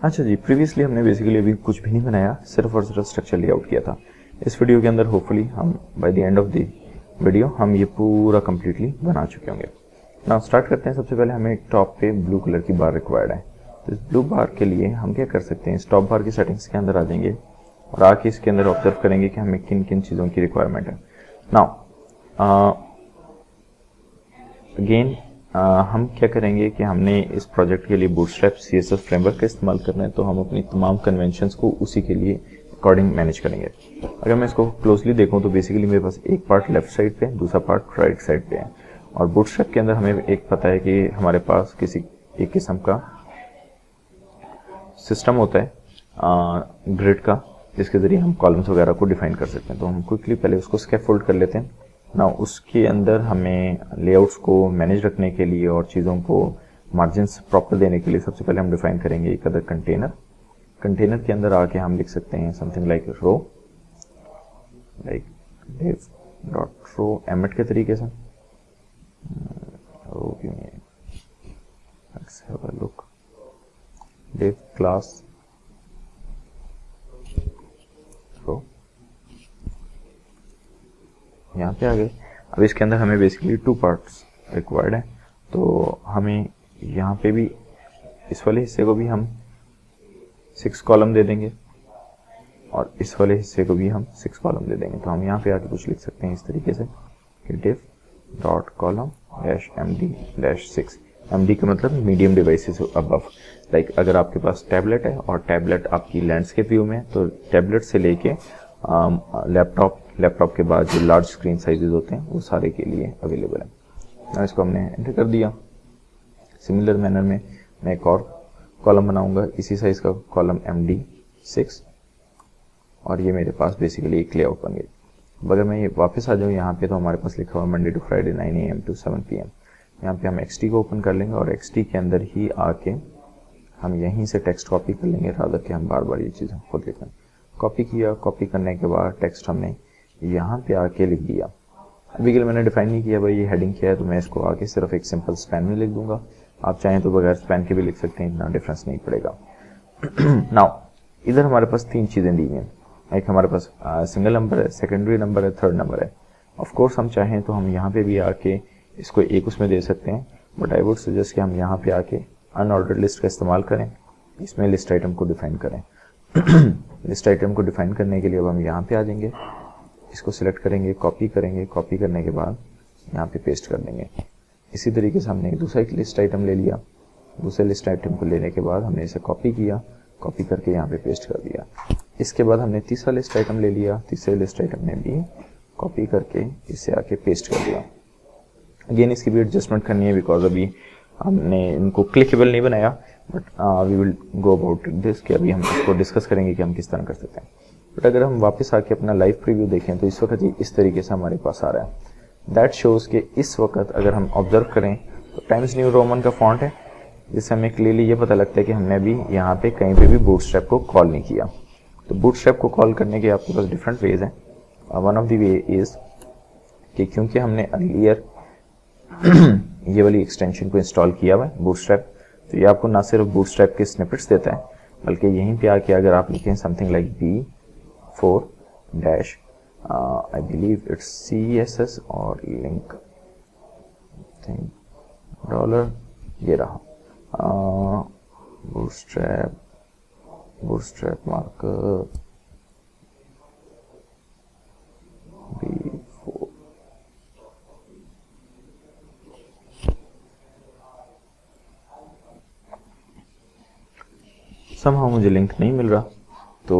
अच्छा जी, प्रीवियसली हमने बेसिकली अभी कुछ भी नहीं बनाया, सिर्फ और सिर्फ स्ट्रक्चर लेआउट किया था। इस वीडियो के अंदर होपफुली हम by the end of the video हम ये पूरा कम्प्लीटली बना चुके होंगे। नाउ स्टार्ट करते हैं। सबसे पहले हमें टॉप पे ब्लू कलर की बार रिक्वायर्ड है, तो इस ब्लू बार के लिए हम क्या कर सकते हैं, इस टॉप बार की सेटिंग्स के अंदर आ जाएंगे और आके इसके अंदर ऑब्जर्व करेंगे कि हमें किन किन चीज़ों की रिक्वायरमेंट है। नाउ अगेन हम क्या करेंगे कि हमने इस प्रोजेक्ट के लिए बूटस्ट्रैप CSS फ्रेमवर्क का इस्तेमाल करना है, तो हम अपनी तमाम कन्वेंशंस को उसी के लिए अकॉर्डिंग मैनेज करेंगे। अगर मैं इसको क्लोजली देखूं तो बेसिकली मेरे पास एक पार्ट लेफ्ट साइड पे है, दूसरा पार्ट राइट साइड पे है। और बूटस्ट्रैप के अंदर हमें एक पता है कि हमारे पास किसी एक किस्म का सिस्टम होता है ग्रिड का, जिसके जरिए हम कॉलम्स वगैरह को डिफाइन कर सकते हैं। तो हम क्विकली पहले उसको स्कैफोल्ड कर लेते हैं ना। उसके अंदर हमें लेआउट्स को मैनेज रखने के लिए और चीज़ों को मार्जिन्स प्रॉपर देने के लिए सबसे पहले हम डिफाइन करेंगे एक अदर कंटेनर। कंटेनर के अंदर आके हम लिख सकते हैं something like row, like div dot row Emmet के तरीके से। Let's have a look. div class row, यहाँ पे आ गए। अब इसके अंदर हमें बेसिकली 2 पार्ट्स रिक्वायर्ड है, तो हमें यहाँ पे भी इस वाले हिस्से को भी हम 6 कॉलम दे देंगे और इस वाले हिस्से को भी हम 6 कॉलम दे देंगे। तो हम यहाँ पे आके कुछ लिख सकते हैं इस तरीके से कि div dot column dash md dash 6। md का मतलब मीडियम डिवाइसेस अबव। लाइक अगर आपके पास टैबलेट है और टैबलेट आपकी लैंडस्केप व्यू में है, तो टैबलेट से लेके लैपटॉप के बाद जो लार्ज स्क्रीन साइजेस होते हैं वो सारे के लिए अवेलेबल है। ना इसको हमने एंटर कर दिया। सिमिलर मैनर में मैं एक और कॉलम बनाऊंगा इसी साइज का कॉलम md 6 और ये मेरे पास बेसिकली एक लेआउट बन गई। अब अगर मैं ये वापस आ जाऊँ यहाँ पे, तो हमारे पास लिखा हुआ Monday to Friday 9 AM to 7 PM। यहाँ पे हम XD को ओपन कर लेंगे और XD के अंदर ही आके हम यहीं से टेक्स्ट कॉपी कर लेंगे, रादर कि हम बार बार ये चीज़ें खुद लिखें। कॉपी किया, कॉपी करने के बाद टेक्स्ट हमने यहाँ पे आके लिख दिया। अभी के लिए मैंने डिफाइन नहीं किया भाई ये हेडिंग क्या है, तो मैं इसको आके सिर्फ एक सिंपल स्पैन में लिख दूंगा। आप चाहें तो बगैर स्पैन के भी लिख सकते हैं, इतना डिफरेंस नहीं पड़ेगा। नाउ इधर हमारे पास 3 चीज़ें दी हैं। एक हमारे पास सिंगल नंबर है, सेकेंडरी नंबर है, थर्ड नंबर है। ऑफ कोर्स हम चाहें तो हम यहाँ पे भी आके इसको एक उसमें दे सकते हैं, बट आई वुड सजेस्ट कि हम यहाँ पे आके अनऑर्डर्ड लिस्ट का इस्तेमाल करें, इसमें लिस्ट आइटम को डिफाइन करें। लिस्ट आइटम को डिफाइन करने के लिए अब हम यहाँ पे आ जाएंगे, इसको सिलेक्ट करेंगे, कॉपी करेंगे, कॉपी करने के बाद यहाँ पे पेस्ट कर देंगे। इसी तरीके से हमने दूसरा एक लिस्ट आइटम ले लिया। दूसरे लिस्ट आइटम को लेने के बाद हमने इसे कॉपी किया, कॉपी करके यहाँ पे पेस्ट कर दिया। इसके बाद हमने तीसरा लिस्ट आइटम ले लिया, तीसरे लिस्ट आइटम में भी कॉपी करके इसे आके पेस्ट कर दिया। अगेन इसकी भी एडजस्टमेंट करनी है, बिकॉज अभी हमने इनको क्लिकेबल नहीं बनाया, but we will go about this कि अभी हम इसको डिस्कस करेंगे कि हम किस तरह कर सकते हैं। बट अगर हम वापस आके अपना लाइव प्रीव्यू देखें तो इस वक्त ही इस तरीके से हमारे पास आ रहा है। दैट शोज कि इस वक्त अगर हम ऑब्जर्व करें तो टाइम्स न्यू रोमन का फॉन्ट है, जिससे हमें क्लियरली ये पता लगता है कि हमने अभी यहाँ पे कहीं पे भी बूटस्ट्रैप को कॉल नहीं किया। तो बूटस्ट्रैप को कॉल करने के आपके पास डिफरेंट वेज हैं। One of the way is कि क्योंकि हमने अर्लियर ये वाली एक्सटेंशन को इंस्टॉल किया हुआ है बूटस्ट्रैप, तो ये आपको ना सिर्फ बूटस्ट्रैप के स्निपेट्स देता है, बल्कि यहीं पे आके अगर आप लिखें something like B4 dash I believe it's CSS और लिंक डॉलर, ये रहा बूटस्ट्रैप मार्कर B4। समहाउ मुझे लिंक नहीं मिल रहा, तो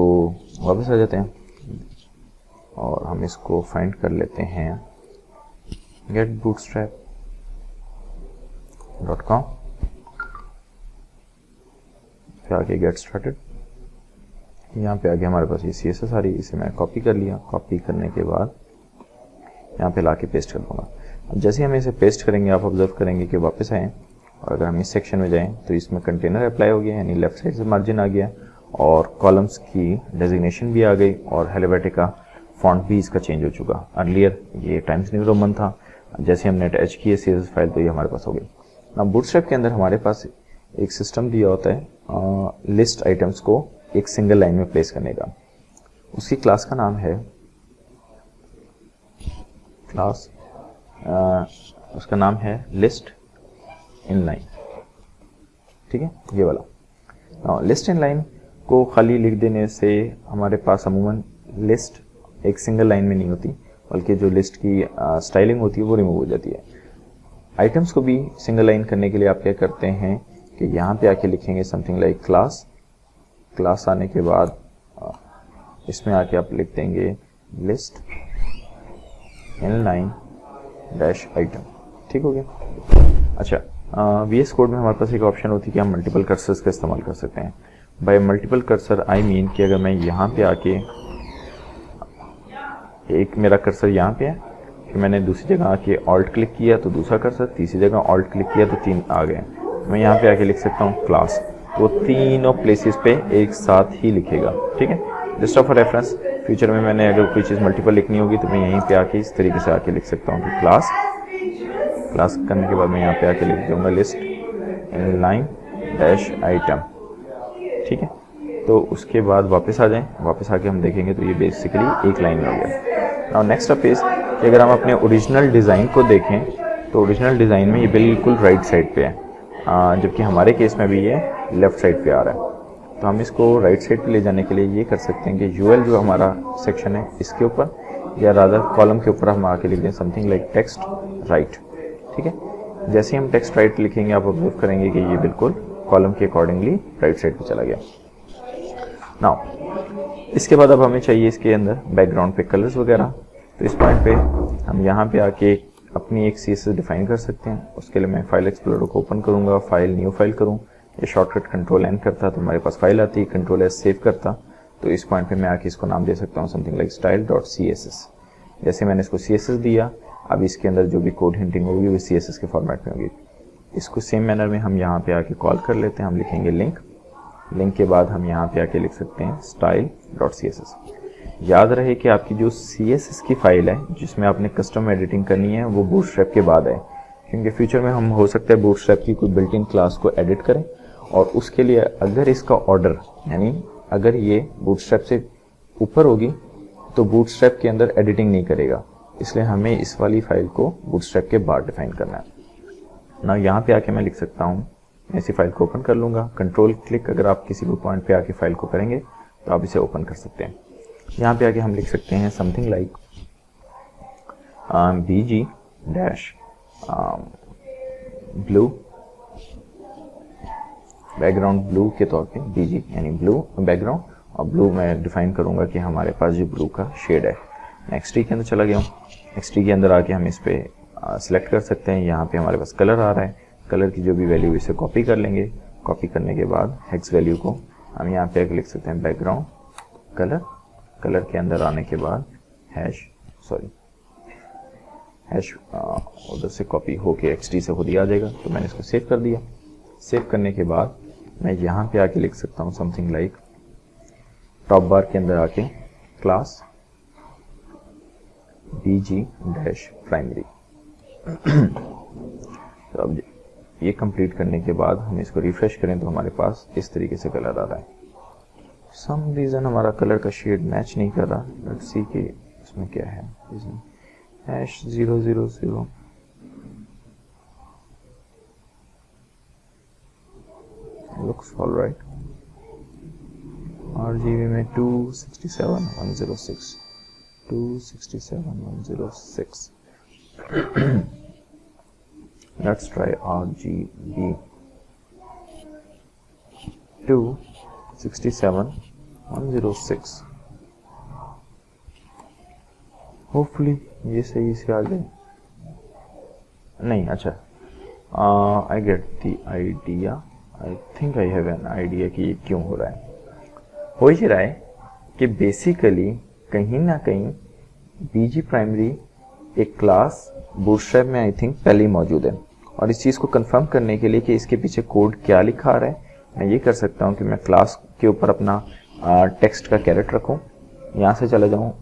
वापस आ जाते हैं और हम इसको फाइंड कर लेते हैं getbootstrap.com पे आके गेट स्टार्टेड। यहाँ पे आगे हमारे पास ये CSS आ रही है, इसे मैं कॉपी कर लिया। कॉपी करने के बाद यहाँ पे लाके पेस्ट कर दूंगा। अब जैसे हम इसे पेस्ट करेंगे आप ऑब्जर्व करेंगे कि वापस आए और अगर हम इस सेक्शन में जाएं तो इसमें कंटेनर अप्लाई हो गया, यानी लेफ्ट साइड से मार्जिन आ गया और कॉलम्स की डेजिग्नेशन भी आ गई और हेलोवेटिका फॉन्ट भी इसका चेंज हो चुका। अर्लियर ये टाइम्स न्यू रोमन था, जैसे हमने अटैच किए CSS फाइल तो ये हमारे पास हो गई। ना बूटस्ट्रैप के अंदर हमारे पास एक सिस्टम दिया होता है लिस्ट आइटम्स को एक सिंगल लाइन में प्लेस करने का। उसकी क्लास का नाम है क्लास, उसका नाम है लिस्ट इनलाइन, ठीक है, ये वाला। लिस्ट इनलाइन को खाली लिख देने से हमारे पास अमूमन लिस्ट एक सिंगल लाइन में नहीं होती, बल्कि जो लिस्ट की स्टाइलिंग होती है वो रिमूव हो जाती है। आइटम्स को भी सिंगल लाइन करने के लिए आप क्या करते हैं कि यहाँ पे आके लिखेंगे समथिंग लाइक क्लास। क्लास आने के बाद इसमें आके आप लिख देंगे लिस्ट इनलाइन डैश आइटम, ठीक हो गया। अच्छा, VS कोड में हमारे पास एक ऑप्शन होती है कि हम मल्टीपल कर्सर्स का इस्तेमाल कर सकते हैं। Bye multiple cursor I mean कि अगर मैं यहाँ पे आके, एक मेरा कर्सर यहाँ पे है, फिर मैंने दूसरी जगह आके ऑल्ट क्लिक किया तो दूसरा कर्सर, तीसरी जगह ऑल्ट क्लिक किया तो 3 आ गए। मैं यहाँ पे आके लिख सकता हूँ क्लास, वो तीनों प्लेसेस पे एक साथ ही लिखेगा, ठीक है। जस्ट ऑफ रेफरेंस, फ्यूचर में मैंने अगर कोई चीज़ मल्टीपल लिखनी होगी तो मैं यहीं पे आके इस तरीके से आके लिख सकता हूँ कि क्लास करने के बाद मैं यहाँ पे आके लिख दूंगा लिस्ट इनलाइन डैश आइटम, ठीक है। तो उसके बाद वापस आ जाएं, वापस आके हम देखेंगे तो ये बेसिकली एक लाइन हो गया। नाउ नेक्स्ट अप इज कि अगर हम अपने ओरिजिनल डिज़ाइन को देखें तो ओरिजिनल डिज़ाइन में ये बिल्कुल राइट साइड पे है, जबकि हमारे केस में भी ये लेफ्ट साइड पे आ रहा है। तो हम इसको राइट साइड पे ले जाने के लिए ये कर सकते हैं कि UL जो हमारा सेक्शन है इसके ऊपर, या रादर कॉलम के ऊपर हम आके लिख दें समथिंग लाइक टेक्स्ट राइट, ठीक है। जैसे ही हम टेक्स्ट राइट लिखेंगे आप ऑब्जर्व करेंगे कि ये बिल्कुल कॉलम के अकॉर्डिंगली राइट साइड पे चला गया। नाउ इसके बाद अब हमें चाहिए इसके अंदर बैकग्राउंड पे कलर्स वगैरह। तो इस पॉइंट पे हम यहाँ पे आके अपनी एक CSS डिफाइन कर सकते हैं। उसके लिए मैं फाइल एक्सप्लोरर को ओपन करूँगा, फाइल न्यू फाइल करूँ, ये शॉर्टकट कंट्रोल N करता तो हमारे पास फाइल आती, कंट्रोल S सेव करता। तो इस पॉइंट पे मैं आके इसको नाम दे सकता हूँ समथिंग लाइक style.css। जैसे मैंने इसको CSS दिया, अब इसके अंदर जो भी कोड हिंटिंग होगी वो CSS के फॉर्मेट में होगी। इसको सेम मैनर में हम यहाँ पे आके कॉल कर लेते हैं। हम लिखेंगे लिंक के बाद हम यहाँ पे आके लिख सकते हैं style.css। याद रहे कि आपकी जो CSS की फाइल है जिसमें आपने कस्टम एडिटिंग करनी है वो बूटस्ट्रैप के बाद है, क्योंकि फ्यूचर में हम हो सकता है बूटस्ट्रैप की कोई बिल्ट इन क्लास को एडिट करें, और उसके लिए अगर इसका ऑर्डर, यानी अगर ये बूटस्ट्रैप से ऊपर होगी तो बूटस्ट्रैप के अंदर एडिटिंग नहीं करेगा, इसलिए हमें इस वाली फाइल को बूटस्ट्रैप के बाद डिफाइन करना है ना। यहाँ पे आके मैं लिख सकता हूँ, ऐसी फाइल को ओपन कर लूँगा, कंट्रोल क्लिक अगर आप किसी भी पॉइंट पे आके फाइल को करेंगे तो आप इसे ओपन कर सकते हैं। यहाँ पे आके हम लिख सकते हैं something like BG dash blue, background blue के तौर पे BG यानी ब्लू बैकग्राउंड, और ब्लू मैं डिफाइन करूंगा कि हमारे पास जो ब्लू का शेड है। मैं XT के अंदर चला गया हूँ, XT के अंदर आके हम इस पे सिलेक्ट कर सकते हैं। यहाँ पे हमारे पास कलर आ रहा है, कलर की जो भी वैल्यू इसे कॉपी कर लेंगे। कॉपी करने के बाद हेक्स वैल्यू को हम यहाँ पे लिख सकते हैं बैकग्राउंड कलर के अंदर आने के बाद हैश उधर से कॉपी होके XT से खुद ही आ जाएगा। तो मैंने इसको सेव कर दिया। सेव करने के बाद मैं यहाँ पे आके लिख सकता हूँ समथिंग लाइक टॉप बार के अंदर आके क्लास BG डैश प्राइमरी। तो अब ये कंप्लीट करने के बाद हम इसको रिफ्रेश करें तो हमारे पास इस तरीके से कलर आ रहा है। सम रीज़न हमारा कलर का शेड मैच नहीं कर रहा, लेट्स सी कि इसमें क्या है। Hash 000 looks all right। RGB में 267,106 let's try RGB 267,106। होपफुली ये सही से आ जाए। नहीं, अच्छा, I get the idea, I think I have an idea कि ये क्यों हो रहा है। हो ही रहा है कि बेसिकली कहीं ना कहीं BG प्राइमरी एक क्लास बूटस्ट्रैप में आई थिंक पहले ही मौजूद है, और इस चीज़ को कंफर्म करने के लिए कि इसके पीछे कोड क्या लिखा रहा है, मैं ये कर सकता हूँ कि मैं क्लास के ऊपर अपना टेक्स्ट का कैरेट रखूँ, यहाँ से चला जाऊँ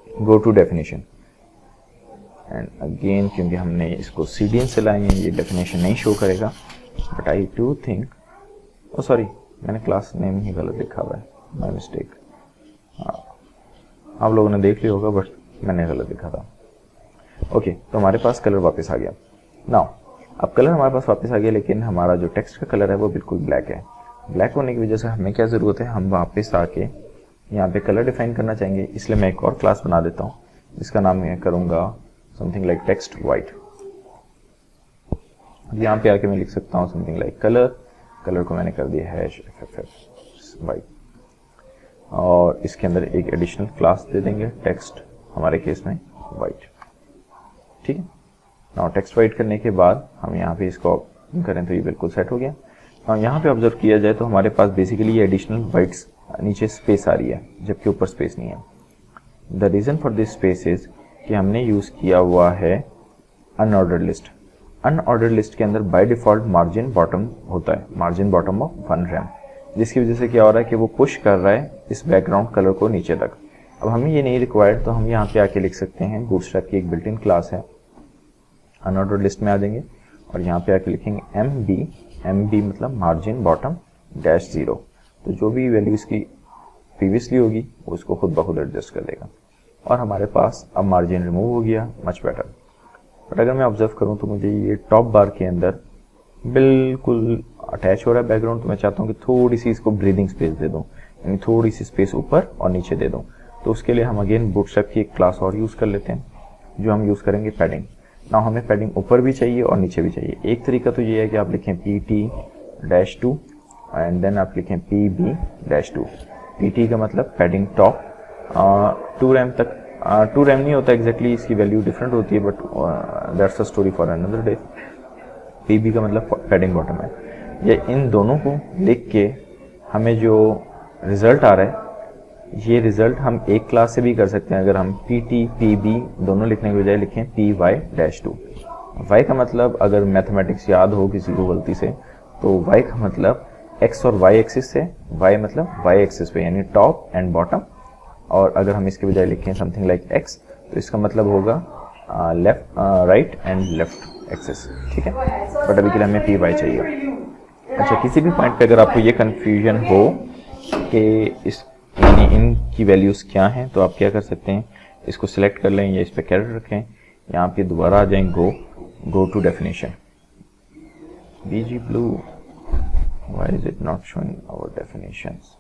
go to definition, and again क्योंकि हमने इसको CDN से लाए हैं ये डेफिनेशन नहीं शो करेगा, but I do think, oh sorry मैंने क्लास नेम ही गलत लिखा हुआ है, माय मिस्टेक। आप लोगों ने देख लिया होगा बट मैंने गलत लिखा था। ओके, तो हमारे पास कलर वापस आ गया। नाउ अब कलर हमारे पास वापस आ गया, लेकिन हमारा जो टेक्स्ट का कलर है वो बिल्कुल ब्लैक है। ब्लैक होने की वजह से हमें क्या ज़रूरत है, हम वापस आके यहाँ पे कलर डिफाइन करना चाहेंगे। इसलिए मैं एक और क्लास बना देता हूँ जिसका नाम मैं करूँगा समथिंग लाइक टेक्स्ट वाइट। यहाँ पे आके मैं लिख सकता हूँ समथिंग लाइक कलर, कलर को मैंने कर दिया हैश FFF वाइट, और इसके अंदर एक एडिशनल क्लास दे देंगे टेक्स्ट, हमारे केस में वाइट। ठीक है, नाउ टेक्स्ट वाइट करने के बाद हम यहाँ पे इसको करें तो ये बिल्कुल सेट हो गया। और यहाँ पे ऑब्जर्व किया जाए तो हमारे पास बेसिकली ये एडिशनल वाइट्स नीचे स्पेस आ रही है जबकि ऊपर स्पेस नहीं है। The reason for this space is कि हमने यूज़ किया हुआ है अनऑर्डर्ड लिस्ट। अनऑर्डर्ड लिस्ट के अंदर बाय डिफ़ॉल्ट मार्जिन बॉटम होता है, मार्जिन बॉटम ऑफ 1 रैम, जिसकी वजह से क्या हो रहा है कि वो पुश कर रहा है इस बैकग्राउंड कलर को नीचे तक। अब हमें ये नहीं रिक्वायर्ड, तो हम यहाँ पे आके लिख सकते हैं बूटस्ट्रैप की एक बिल्ट इन क्लास है, अनऑर्डर्ड लिस्ट में आ जाएंगे और यहाँ पे आके लिखेंगे MB मतलब मार्जिन बॉटम -0। तो जो भी वैल्यू इसकी प्रीवियसली होगी वो उसको खुद ब खुद एडजस्ट कर देगा और हमारे पास अब मार्जिन रिमूव हो गया, मच बेटर। बट अगर मैं ऑब्जर्व करूँ तो मुझे ये टॉप बार के अंदर बिल्कुल अटैच हो रहा है बैकग्राउंड, तो मैं चाहता हूँ कि थोड़ी सी इसको ब्रीदिंग स्पेस दे दूँ, यानी थोड़ी सी स्पेस ऊपर और नीचे दे दूँ। तो उसके लिए हम अगेन बूटस्ट्रैप की एक क्लास और यूज़ कर लेते हैं जो हम यूज़ करेंगे पैडिंग। ना हमें पैडिंग ऊपर भी चाहिए और नीचे भी चाहिए। एक तरीका तो ये है कि आप लिखें PT-2 एंड देन आप लिखें PB-2। PT का मतलब पैडिंग टॉप 2 रैम तक, 2 रैम नहीं होता एग्जैक्टली, इसकी वैल्यू डिफरेंट होती है but that's a story for another day. PB का मतलब पैडिंग बॉटम है। ये इन दोनों को लिख के हमें जो रिजल्ट आ रहा है, ये रिजल्ट हम एक क्लास से भी कर सकते हैं। अगर हम PT PB दोनों लिखने के बजाय लिखें PY-2। Y का मतलब अगर मैथमेटिक्स याद हो किसी को गलती से, तो Y का मतलब X और Y एक्सिस से, Y मतलब Y एक्सिस पे यानी टॉप एंड बॉटम, और अगर हम इसके बजाय लिखें समथिंग लाइक X तो इसका मतलब होगा left right and left axis. ठीक है, बट अभी के लिए हमें PY चाहिए। अच्छा, किसी भी पॉइंट पे अगर आपको ये कन्फ्यूजन हो कि इस यानी इनकी वैल्यूज़ क्या हैं, तो आप क्या कर सकते हैं, इसको सिलेक्ट कर लें या इस पर कैरेक्टर रखें, यहाँ पे दोबारा आ जाएं go to definition, BG Blue, why is it not showing our definitions?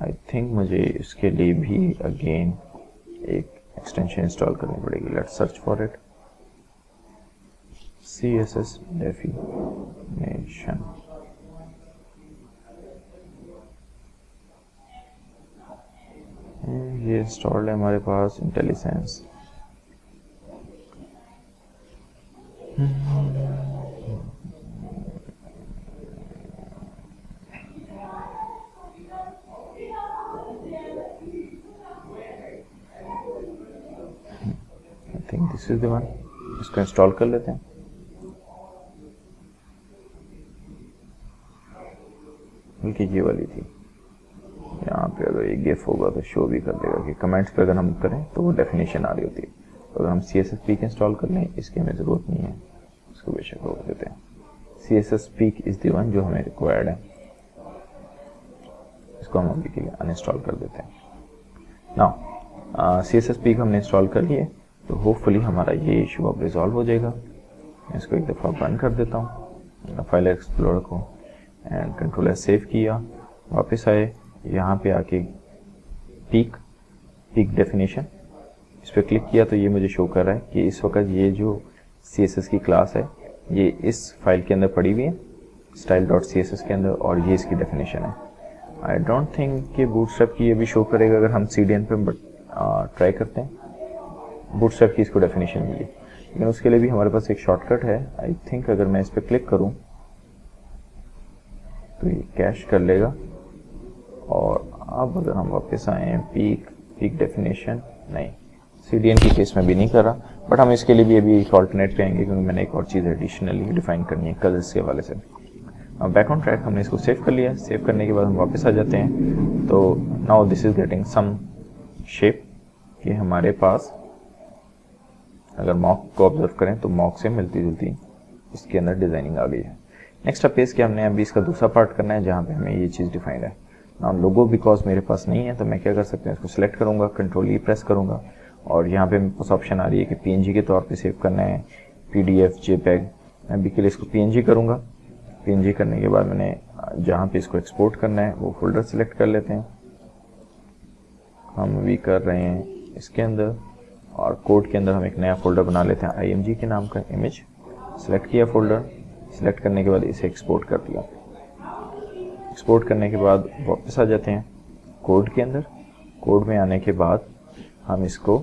I think मुझे इसके लिए भी अगेन एक एक्सटेंशन इंस्टॉल करनी पड़ेगी। Let's search for it, CSS definition। ये इंस्टॉल्ड है हमारे पास IntelliSense। I think this is the one, इसको इंस्टॉल कर लेते हैं। बल्कि ये वाली थी, यहाँ पे अगर ये गिफ होगा तो शो भी कर देगा कि कमेंट्स पे अगर हम करें तो वो डेफिनेशन आ रही होती है। तो अगर हम CSS Peek इंस्टॉल कर लें, इसकी हमें ज़रूरत नहीं है, इसको बेशक रोक देते हैं। CSS Peek is the one जो हमें रिक्वायर्ड है, इसको हम अभी के लिए अनइंस्टॉल कर देते हैं। नाउ CSS Peek हमने इंस्टॉल कर लिए, तो होपफुली हमारा ये इशू अब रिजॉल्व हो जाएगा। मैं इसको एक दफ़ा बंद कर देता हूँ फाइल एक्सप्लोरर को एंड Ctrl+S सेव किया, वापस आए, यहाँ पे आके पीक डेफिनेशन इस पर क्लिक किया तो ये मुझे शो कर रहा है कि इस वक्त ये जो CSS की क्लास है ये इस फाइल के अंदर पड़ी हुई है style.css के अंदर, और ये इसकी डेफिनेशन है। आई डोंट थिंक कि बूटस्ट्रैप की ये भी शो करेगा अगर हम CDN पे ट्राई करते हैं। बूटस्ट्रैप की इसको डेफिनेशन मिली, लेकिन उसके लिए भी हमारे पास एक शॉर्टकट है। आई थिंक अगर मैं इस पर क्लिक करूँ तो ये कैश कर लेगा, और अब अगर हम वापस आए पीक डेफिनेशन, नहीं CDN की केस में भी नहीं कर रहा, बट हम इसके लिए भी अभी एक ऑल्टरनेट पे आएंगे क्योंकि मैंने एक और चीज़ एडिशनली डिफाइन करनी है कलर्स के हवाले से। अब बैक ऑन ट्रैक हमने इसको सेव कर लिया। सेव करने के बाद हम वापस आ जाते हैं, तो now this is getting some shape कि हमारे पास अगर मॉक को ऑब्जर्व करें तो मॉक से मिलती जुलती इसके अंदर डिज़ाइनिंग आ गई है। नेक्स्ट अब पेस्ट किया हमने, अभी इसका दूसरा पार्ट करना है जहाँ पे हमें ये चीज़ डिफाइंड है ना। लोगो बिकॉज मेरे पास नहीं है तो मैं क्या कर सकते हैं, इसको सिलेक्ट करूँगा, कंट्रोल ई प्रेस करूँगा और यहाँ पे मेरे पास ऑप्शन आ रही है कि PNG के तौर पे सेव करना है, PDF, JPEG। मैं अभी के लिए इसको PNG करूँगा। PNG करने के बाद मैंने जहाँ पे इसको एक्सपोर्ट करना है वो फोल्डर सिलेक्ट कर लेते हैं। हम अभी कर रहे हैं इसके अंदर, और कोड के अंदर हम एक नया फोल्डर बना लेते हैं IMG के नाम का। इमेज सिलेक्ट किया, फोल्डर सिलेक्ट करने के बाद इसे एक्सपोर्ट कर दिया। एक्सपोर्ट करने के बाद वापस आ जाते हैं कोड के अंदर। कोड में आने के बाद हम इसको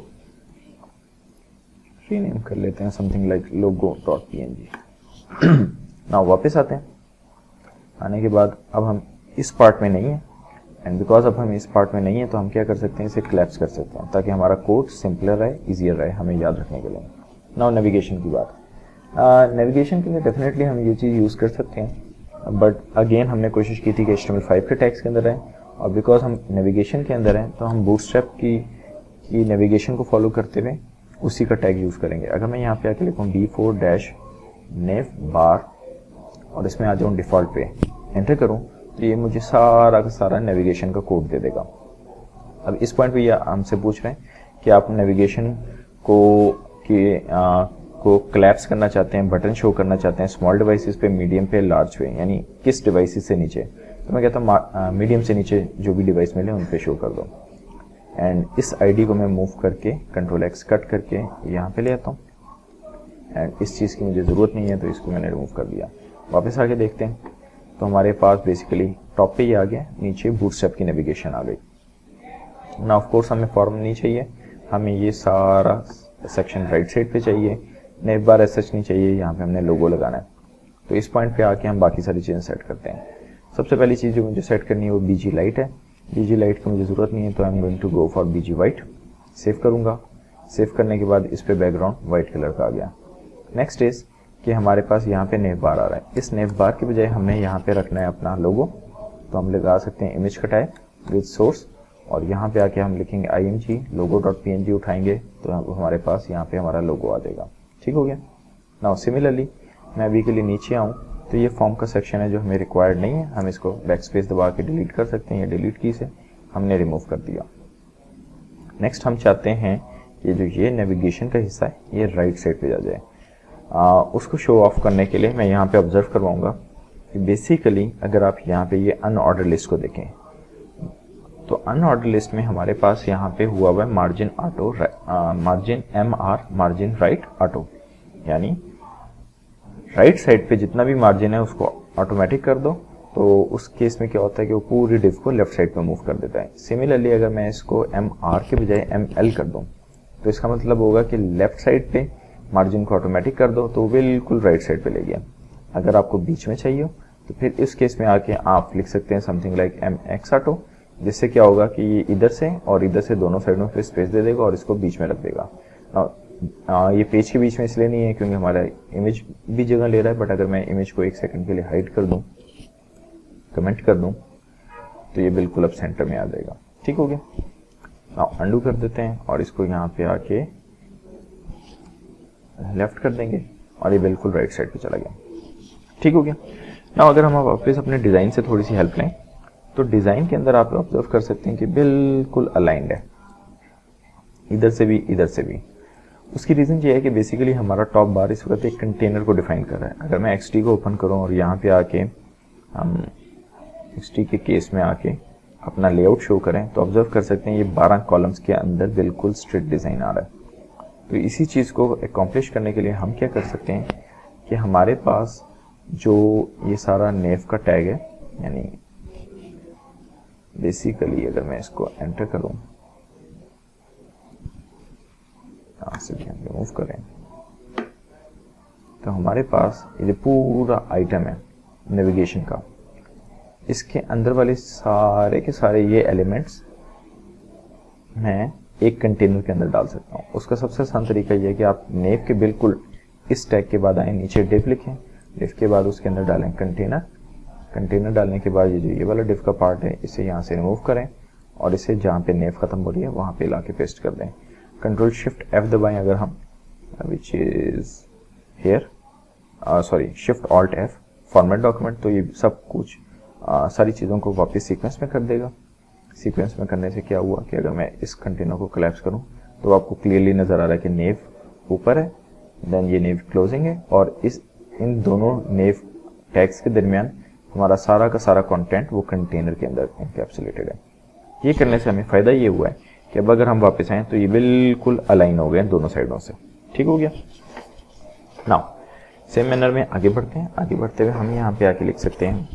रीनेम कर लेते हैं समथिंग लाइक logo.png। ना वापस आते हैं, आने के बाद अब हम इस पार्ट में नहीं है, एंड बिकॉज अब हम इस पार्ट में नहीं है तो हम क्या कर सकते हैं, इसे क्लैप्स कर सकते हैं ताकि हमारा कोड सिंपलर रहे, इजियर रहे हमें याद रखने के लिए। नाउ नेविगेशन की बात, नेविगेशन के लिए डेफिनेटली हम ये चीज़ यूज़ कर सकते हैं, बट अगेन हमने कोशिश की थी कि HTML5 के टैग्स के अंदर रहें, और बिकॉज हम नेविगेशन के अंदर हैं तो हम बूटस्ट्रैप की नेविगेशन को फॉलो करते हुए उसी का टैग यूज़ करेंगे। अगर मैं यहाँ पे आके लिखूँ d4-nav और इसमें आ जाऊँ डिफ़ॉल्ट पे, एंटर करूँ तो ये मुझे सारा का सारा नेविगेशन का कोड दे देगा। अब इस पॉइंट पे ये हमसे पूछ रहे हैं कि आप नेविगेशन को क्लैप्स करना चाहते हैं, बटन शो करना चाहते हैं स्मॉल डिवाइसेस पे, मीडियम पे, लार्ज पे, यानी किस डिवाइसेस से नीचे। तो मैं कहता हूँ मीडियम से नीचे जो भी डिवाइस मिले उन पे शो कर दो। एंड इस ID को मैं मूव करके Ctrl+X कट करके यहाँ पे ले आता हूँ, एंड इस चीज़ की मुझे ज़रूरत नहीं है तो इसको मैंने रिमूव कर दिया। वापस आके देखते हैं तो हमारे पास बेसिकली टॉप पे ही आ गया, नीचे बूटस्ट्रैप की नेविगेशन आ गई ना। ऑफ कोर्स हमें फॉर्म नहीं चाहिए, हमें ये सारा सेक्शन राइट साइड पे चाहिए, नेव बार ऐसा नहीं चाहिए, यहाँ पे हमने लोगो लगाना है। तो इस पॉइंट पे आके हम बाकी सारी चीज़ें सेट करते हैं। सबसे पहली चीज़ जो मुझे सेट करनी है वो BG लाइट है। BG लाइट की मुझे ज़रूरत नहीं है तो I am going to go for BG white. Save करूँगा, सेव करने के बाद इस पे बैकग्राउंड वाइट कलर का आ गया। नेक्स्ट इज कि हमारे पास यहाँ पे नेव बार आ रहा है, इस नेव बार के बजाय हमने यहाँ पे रखना है अपना लोगो, तो हम लगा सकते हैं इमेज का टैग विद सोर्स, और यहाँ पे आके हम लिखेंगे IMG logo.png, उठाएंगे तो हमारे पास यहाँ पे हमारा लोगो आ जाएगा। ठीक हो गया। नाउ सिमिलरली मैं अभी के लिए नीचे आऊँ तो ये फॉर्म का सेक्शन है जो हमें रिक्वायर्ड नहीं है, हम इसको बैकस्पेस दबा के डिलीट कर सकते हैं, या डिलीट की से हमने रिमूव कर दिया। नेक्स्ट हम चाहते हैं कि जो ये नेविगेशन का हिस्सा है ये राइट साइड पे जा जाए। उसको शो ऑफ करने के लिए मैं यहाँ पे ऑब्जर्व करवाऊंगा कि बेसिकली अगर आप यहाँ पे ये अनऑर्डर लिस्ट को देखें तो अनऑर्डर लिस्ट में हमारे पास यहाँ पे हुआ हुआ है margin auto, margin MR, margin right auto, यानी राइट साइड पे जितना भी मार्जिन है उसको ऑटोमेटिक कर दो, तो उस केस में क्या होता है कि वो पूरी डिव को लेफ्ट साइड पे मूव कर देता है। सिमिलरली अगर मैं इसको MR के बजाय ML कर दूं तो इसका मतलब होगा कि लेफ्ट साइड पे मार्जिन को ऑटोमेटिक कर दो तो बिल्कुल राइट साइड पे ले गया। अगर आपको बीच में चाहिए तो फिर इस केस में आके आप लिख सकते हैं समथिंग लाइक MX ऑटो, जिससे क्या होगा कि ये इधर से और इधर से दोनों साइडों पे स्पेस दे देगा और इसको बीच में रख देगा। ये पेज के बीच में इसलिए नहीं है क्योंकि हमारा इमेज भी जगह ले रहा है, बट अगर मैं इमेज को 1 सेकंड के लिए हाइड कर दूं, कमेंट कर दूं, तो ये बिल्कुल अब सेंटर में आ जाएगा। ठीक हो गया। नाउ अंडू कर देते हैं और इसको यहाँ पे आके लेफ्ट कर देंगे और ये बिल्कुल राइट साइड पे चला गया। ठीक हो गया। नाउ अगर हम वापस अपने डिज़ाइन से थोड़ी सी हेल्प लें तो डिज़ाइन के अंदर आप ऑब्जर्व कर सकते हैं कि बिल्कुल अलाइंड है, इधर से भी इधर से भी। उसकी रीज़न ये है कि बेसिकली हमारा टॉप बार इस वक्त एक कंटेनर को डिफाइन कर रहा है। अगर मैं XD को ओपन करूं और यहाँ पे आके हम XD के केस में आके अपना लेआउट शो करें तो ऑब्जर्व कर सकते हैं ये 12 कॉलम्स के अंदर बिल्कुल स्ट्रेट डिज़ाइन आ रहा है। तो इसी चीज़ को एकम्प्लिश करने के लिए हम क्या कर सकते हैं कि हमारे पास जो ये सारा नेव का टैग है, यानी बेसिकली अगर मैं इसको एंटर करूं, यहाँ से भी हम रिमूव करें तो हमारे पास ये पूरा आइटम है नेविगेशन का, इसके अंदर वाले सारे के सारे ये एलिमेंट्स मैं एक कंटेनर के अंदर डाल सकता हूँ। उसका सबसे आसान तरीका यह है कि आप नेव के बिल्कुल इस टैग के बाद आए, नीचे डिव लिखें, डिव के बाद उसके अंदर डालें कंटेनर, कंटेनर डालने के बाद ये वाला डिव का पार्ट है इसे यहाँ से रिमूव करें और इसे जहाँ पे नेव खत्म हो रही है वहाँ पे ला के पेस्ट कर दें। कंट्रोल शिफ्ट F दबाएं अगर हम, which is here, sorry shift alt F format document, तो ये सब कुछ सारी चीज़ों को वापस सीक्वेंस में कर देगा। सीक्वेंस में करने से क्या हुआ कि अगर मैं इस कंटेनर को कोलैप्स करूं तो आपको क्लियरली नज़र आ रहा है कि नेव ऊपर है, देन ये नेव क्लोजिंग है, और इन दोनों नेव टैग्स के दरमियान हमारा सारा का सारा कंटेंट वो कंटेनर के अंदर एनकैप्सुलेटेड है। ये करने से हमें फ़ायदा ये हुआ है कि अब अगर हम वापस आएँ तो ये बिल्कुल अलाइन हो गए दोनों साइडों से। ठीक हो गया। नाउ सेम मैनर में आगे बढ़ते हैं। आगे बढ़ते हुए हम यहाँ पे आके लिख सकते हैं,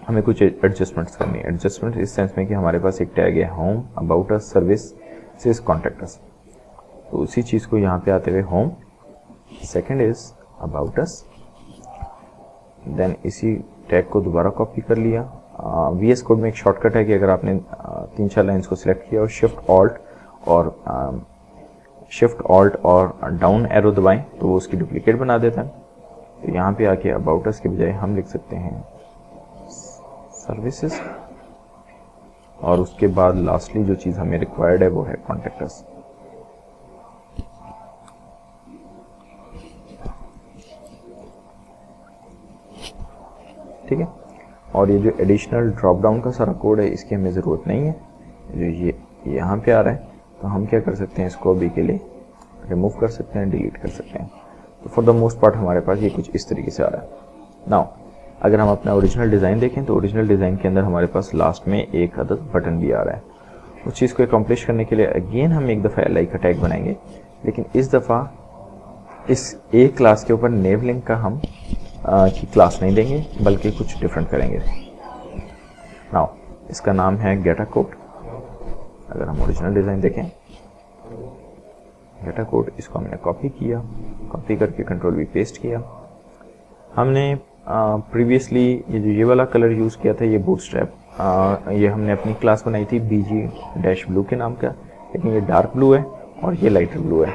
हमें कुछ एडजस्टमेंट्स करनी है। एडजस्टमेंट इस सेंस में कि हमारे पास एक टैग है home, about us, service, contact us. तो उसी चीज़ को यहाँ पे आते हुए home, second is about us, then इसी टैग को दोबारा कॉपी कर लिया। VS कोड में एक शॉर्टकट है कि अगर आपने 3-4 लाइन्स को सिलेक्ट किया और शिफ्ट ऑल्ट और डाउन एरो दबाएं तो वो उसकी डुप्लीकेट बना देता है। तो यहाँ पे आके अबाउट अस के बजाय हम लिख सकते हैं सर्विसेज, और उसके बाद लास्टली जो चीज़ हमें रिक्वायर्ड है वो है कॉन्टैक्ट अस। ठीक है। और ये जो एडिशनल ड्रॉप डाउन का सारा कोड है इसकी हमें ज़रूरत नहीं है। जो ये यहाँ पे आ रहा है तो हम क्या कर सकते हैं, इसको अभी के लिए रिमूव कर सकते हैं, डिलीट कर सकते हैं। तो फॉर द मोस्ट पार्ट हमारे पास ये कुछ इस तरीके से आ रहा है। नाउ अगर हम अपना ओरिजिनल डिज़ाइन देखें तो ओरिजिनल डिज़ाइन के अंदर हमारे पास लास्ट में एक अदद बटन भी आ रहा है। उस चीज़ को अकम्प्लिश करने के लिए अगेन हम एक दफ़ा LI का टैग बनाएंगे, लेकिन इस दफ़ा इस A क्लास के ऊपर नेव लिंक का हम की क्लास नहीं देंगे बल्कि कुछ डिफरेंट करेंगे। नाउ इसका नाम है गेटा कोड। अगर हम ओरिजिनल डिज़ाइन देखें, गेटा कोड, इसको हमने कॉपी किया, कॉपी करके कंट्रोल-V पेस्ट किया। हमने प्रीवियसली ये वाला कलर यूज़ किया था, ये बूटस्ट्रैप, ये हमने अपनी क्लास बनाई थी BG-ब्लू के नाम का, लेकिन ये डार्क ब्लू है और ये लाइटर ब्लू है।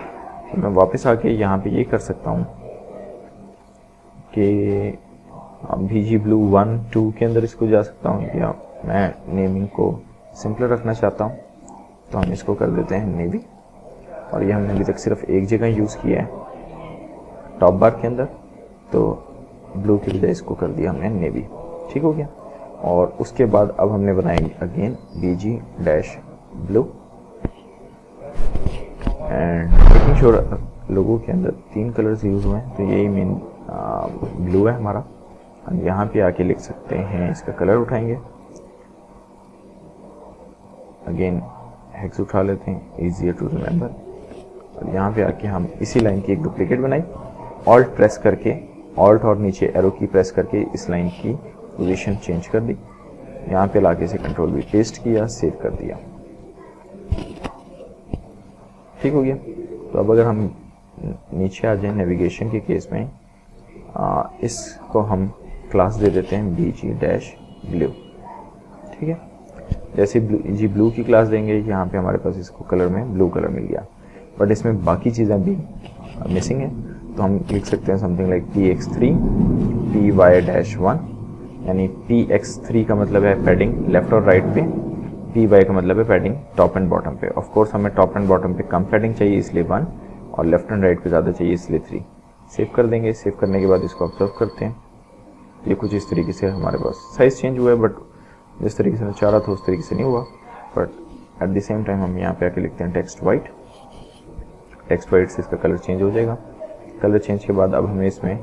तो मैं वापस आके यहाँ पे ये कर सकता हूँ कि BG-ब्लू 1, 2 के अंदर इसको जा सकता हूँ, या मैं नेमिंग को सिंपल रखना चाहता हूँ तो हम इसको कर देते हैं नेवी। और ये हमने अभी तक सिर्फ एक जगह यूज़ किया है टॉप बार के अंदर, तो ब्लू की बजाय इसको कर दिया हमने नेवी। ठीक हो गया। और उसके बाद अब हमने बनाएंगे अगेन BG-ब्लू एंड मेकिंग श्योर लोगों के अंदर 3 कलर्स यूज़ हुए हैं, तो यही मेन ब्लू है हमारा। हम यहाँ पे आके लिख सकते हैं, इसका कलर उठाएंगे, अगेन हेक्स उठा लेते हैं, ईजियर टू रिमेंबर। और यहाँ पे आके हम इसी लाइन की एक डुप्लीकेट बनाई, ऑल्ट प्रेस करके, ऑल्ट और नीचे एरो की प्रेस करके इस लाइन की पोजीशन चेंज कर दी। यहाँ पे लाके से कंट्रोल-V पेस्ट किया, सेव कर दिया। ठीक हो गया। तो अब अगर हम नीचे आ जाए नेविगेशन के केस में, इसको हम क्लास दे देते हैं BG-ब्लू। ठीक है। जैसे BG-ब्लू की क्लास देंगे, यहाँ पे हमारे पास इसको कलर में ब्लू कलर मिल गया, बट इसमें बाकी चीज़ें भी मिसिंग है। तो हम लिख सकते हैं समथिंग लाइक PX3 PY-1, यानी PX3 का मतलब है पैडिंग लेफ्ट और राइट पे, PY का मतलब है पैडिंग टॉप एंड बॉटम पे। ऑफ कोर्स हमें टॉप एंड बॉटम पे कम पैडिंग चाहिए इसलिए 1, और लेफ्ट एंड राइट पे ज़्यादा चाहिए इसलिए 3। सेव कर देंगे। सेव करने के बाद इसको ऑब्जर्व करते हैं, ये कुछ इस तरीके से हमारे पास साइज़ चेंज हुआ है, बट जिस तरीके से मैं चाह रहा था उस तरीके से नहीं हुआ। But at the same time हम यहाँ पे आके लिखते हैं टेक्स्ट वाइट। टेक्स्ट वाइट से इसका कलर चेंज हो जाएगा। कलर चेंज के बाद अब हमें इसमें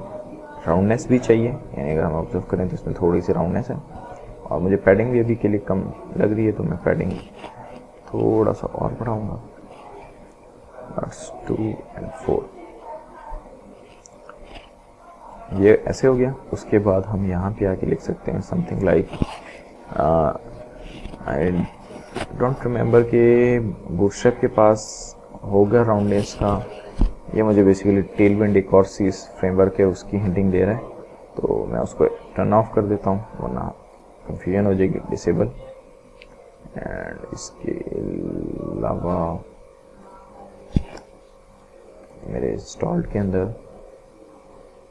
राउंडनेस भी चाहिए, यानी अगर हम ऑब्जर्व करें तो इसमें थोड़ी सी राउंडनेस है, और मुझे पैडिंग भी अभी के लिए कम लग रही है, तो मैं पैडिंग थोड़ा सा और बढ़ाऊँगा, 2 और 4। ये ऐसे हो गया। उसके बाद हम यहाँ पे आके लिख सकते हैं something like, I don't remember कि बूटस्ट्रैप के पास होगा राउंडनेस का। ये मुझे बेसिकली टेलविंड एक और सी फ्रेमवर्क है उसकी हिंटिंग दे रहा है, तो मैं उसको टर्न ऑफ कर देता हूँ वरना कंफ्यूजन हो जाएगी। डिसेबल। एंड इसके अलावा मेरे इंस्टॉल्ड के अंदर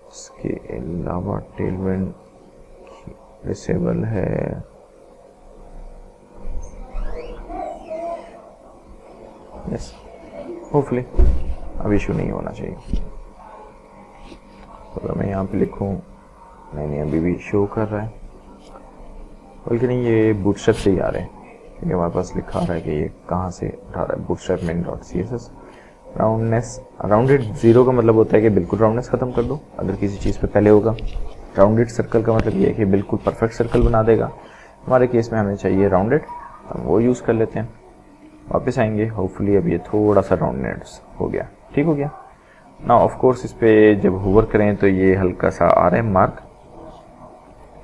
इसके अलावा टेलविंड डिसेबल है। यस, होपफुली अब इशू नहीं होना चाहिए। तो अगर मैं यहाँ पे लिखूँ नहीं अभी भी शो कर रहा है, बल्कि नहीं ये बूटस्ट्रैप से ही आ रहे हैं, क्योंकि हमारे पास लिखा रहा है कि ये कहाँ से उठा रहा है, bootstrap main.css। Roundness, rounded zero का मतलब होता है कि बिल्कुल राउंडनेस खत्म कर दो अगर किसी चीज़ पे पहले होगा। राउंडेड सर्कल का मतलब ये है कि बिल्कुल परफेक्ट सर्कल बना देगा। हमारे केस में हमें चाहिए राउंडेड, हम वो यूज़ कर लेते हैं। वापस आएंगे, होपफुली अब ये थोड़ा सा राउंडनेस हो गया, ठीक हो गया ना। ऑफ कोर्स इस पे जब होवर करें तो ये हल्का सा आ रहा है मार्क,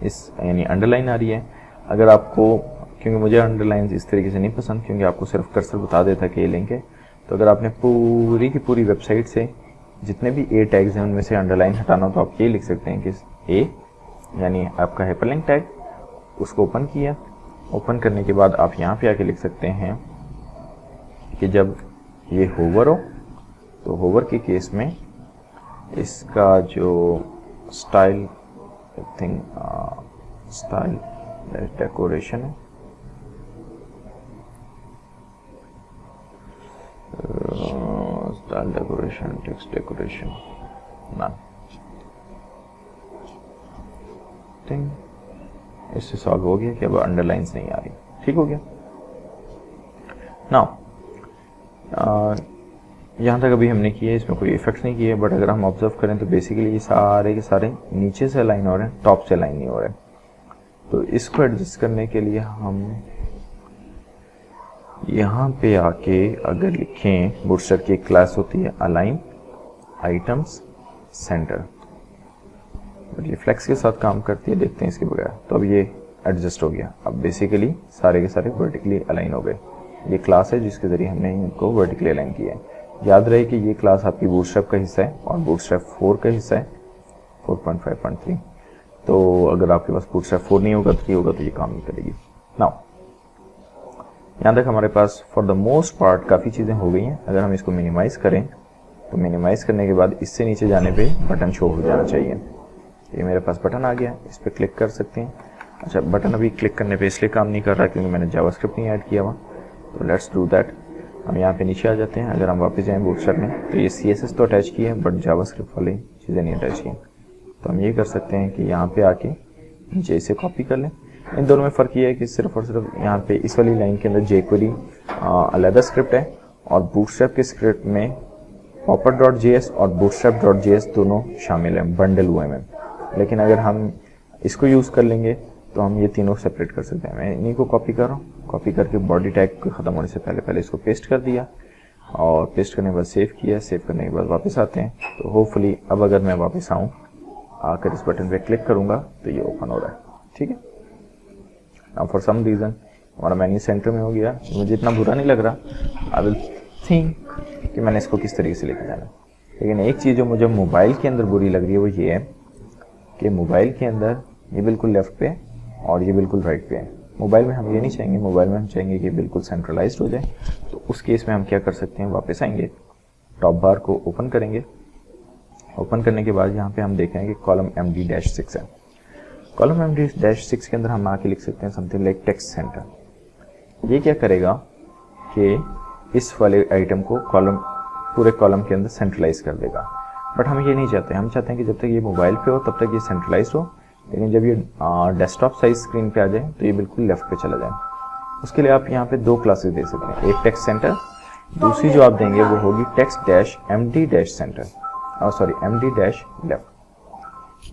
इस यानी अंडरलाइन आ रही है। अगर आपको, क्योंकि मुझे अंडरलाइन इस तरीके से नहीं पसंद, क्योंकि आपको सिर्फ कर्सर बता देता कि ये लिंक है, तो अगर आपने पूरी की पूरी वेबसाइट से जितने भी ए टैग्स हैं उनमें से अंडरलाइन हटाना हो तो आप ये लिख सकते हैं कि ए यानी आपका हाइपरलिंक टैग, उसको ओपन किया। ओपन करने के बाद आप यहाँ पे आके लिख सकते हैं कि जब ये होवर हो तो होवर के केस में इसका जो स्टाइल स्टाइल डेकोरेशन है, स्टाइल डेकोरेशन, टेक्स्ट डेकोरेशन ना, इससे सॉल्व हो गया कि अब अंडरलाइंस नहीं आ रही, ठीक हो गया। नाउ यहाँ तक अभी हमने किया, इसमें कोई इफेक्ट्स नहीं किए, बट अगर हम ऑब्जर्व करें तो बेसिकली ये सारे के सारे नीचे से अलाइन हो रहे हैं, टॉप से अलाइन नहीं हो रहे। तो इसको एडजस्ट करने के लिए हम यहाँ पे आके अगर लिखें, बूटस्ट्रैप की एक क्लास होती है अलाइन आइटम्स सेंटर, बट ये फ्लेक्स के साथ काम करती है, देखते हैं इसके बगैर। तो अब ये एडजस्ट हो गया, अब बेसिकली सारे के सारे वर्टिकली अलाइन हो गए। ये क्लास है जिसके ज़रिए हमने इनको वर्टिकली अलाइन किया है। याद रहे कि ये क्लास आपकी बूटस्ट्रैप का हिस्सा है और बूटस्ट्रैप 4 का हिस्सा है, 4.5.3। तो अगर आपके पास बूटस्ट्रैप 4 नहीं होगा, 3 होगा, तो ये काम नहीं करेगी। नाउ यहाँ तक हमारे पास फॉर द मोस्ट पार्ट काफ़ी चीज़ें हो गई हैं। अगर हम इसको मिनिमाइज़ करें तो मिनिमाइज़ करने के बाद इससे नीचे जाने पे बटन शो हो जाना चाहिए। ये मेरे पास बटन आ गया, इस पर क्लिक कर सकते हैं। अच्छा, बटन अभी क्लिक करने पे इसलिए काम नहीं कर रहा क्योंकि मैंने जावास्क्रिप्ट नहीं ऐड किया हुआ, तो लेट्स डू दैट। हम यहाँ पे नीचे आ जाते हैं। अगर हम वापस जाएँ बूटस्ट्रैप में तो ये CSS तो अटैच किया है बट जावास्क्रिप्ट वाली चीज़ें नहीं अटैच की। तो हम ये कर सकते हैं कि यहाँ पे आके नीचे इसे कॉपी कर लें। इन दोनों में फ़र्क ये है कि सिर्फ और सिर्फ यहाँ पे इस वाली लाइन के अंदर jQuery अलग स्क्रिप्ट है और बूटस्ट्रैप के स्क्रिप्ट में popper.js और bootstrap.js दोनों शामिल हैं, बंडल हुए हैं। लेकिन अगर हम इसको यूज़ कर लेंगे तो हम ये तीनों सेपरेट कर सकते हैं। मैं इन्हीं को कॉपी कर रहा हूँ, कॉपी करके बॉडी टैग को ख़त्म होने से पहले इसको पेस्ट कर दिया और पेस्ट करने के बाद सेव किया। सेव करने के बाद वापस आते हैं तो होपफुली अब अगर मैं वापस आऊँ, आकर इस बटन पे क्लिक करूँगा तो ये ओपन हो रहा है, ठीक है। नाउ फॉर सम रीज़न हमारा मेन्यू सेंटर में हो गया। मुझे इतना बुरा नहीं लग रहा, आई विल थिंक कि मैंने इसको किस तरीके से लेकर जाना। लेकिन एक चीज़ जो मुझे मोबाइल के अंदर बुरी लग रही है वो ये है कि मोबाइल के अंदर ये बिल्कुल लेफ्ट पे और ये बिल्कुल राइट पे है। मोबाइल में हम ये नहीं चाहेंगे, मोबाइल में हम चाहेंगे कि बिल्कुल सेंट्रलाइज्ड हो जाए। तो उस केस में हम क्या कर सकते हैं, वापस आएंगे, टॉप बार को ओपन करेंगे। ओपन करने के बाद यहाँ पे हम देखेंगे कि कॉलम MD-6 है। कॉलम MD-6 के अंदर हम आके लिख सकते हैं समथिंग लाइक टेक्स्ट सेंटर। ये क्या करेगा कि इस वाले आइटम को पूरे कॉलम के अंदर सेंट्रलाइज कर देगा। बट हम ये नहीं चाहते, हम चाहते हैं कि जब तक ये मोबाइल पे हो तब तक ये सेंट्रलाइज हो, लेकिन जब ये डेस्कटॉप साइज स्क्रीन पे आ जाए तो ये बिल्कुल लेफ्ट पे चला जाए। उसके लिए आप यहाँ पे 2 क्लासेस दे सकते हैं, एक टेक्स्ट सेंटर, दूसरी जो आप देंगे वो होगी text-MD-center और सॉरी MD-left।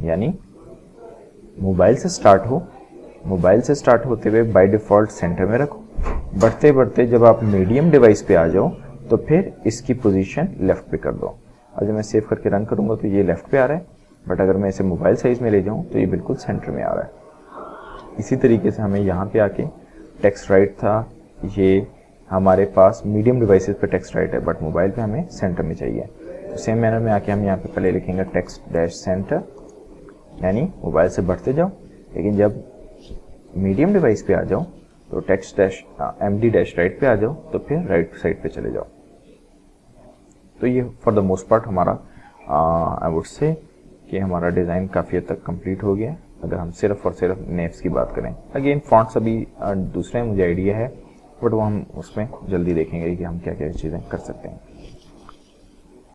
यानी मोबाइल से स्टार्ट होते हुए बाय डिफ़ॉल्ट सेंटर में रखो, बढ़ते बढ़ते जब आप मीडियम डिवाइस पे आ जाओ तो फिर इसकी पोजीशन लेफ्ट पे कर दो। और जब मैं सेव करके रन करूँगा तो ये लेफ्ट पे आ रहा है, बट अगर मैं इसे मोबाइल साइज में ले जाऊँ तो ये बिल्कुल सेंटर में आ रहा है। इसी तरीके से हमें यहाँ पे आके टेक्स्ट राइट था, ये हमारे पास मीडियम डिवाइसेस पे टेक्स्ट राइट है बट मोबाइल पे हमें सेंटर में चाहिए। तो सेम मैनर में आके हम यहाँ पे पहले लिखेंगे text-center, यानी मोबाइल से बढ़ते जाओ, लेकिन जब मीडियम डिवाइस पे आ जाओ तो text-MD-right पे आ जाओ तो फिर राइट साइड पे चले जाओ। तो ये फॉर द मोस्ट पार्ट हमारा आई वुड से कि हमारा डिज़ाइन काफ़ी हद तक कंप्लीट हो गया। अगर हम सिर्फ और सिर्फ नेव्स की बात करें, अगेन फॉन्ट्स अभी दूसरे मुझे आइडिया है बट वो हम उसमें जल्दी देखेंगे कि हम क्या क्या चीज़ें कर सकते हैं।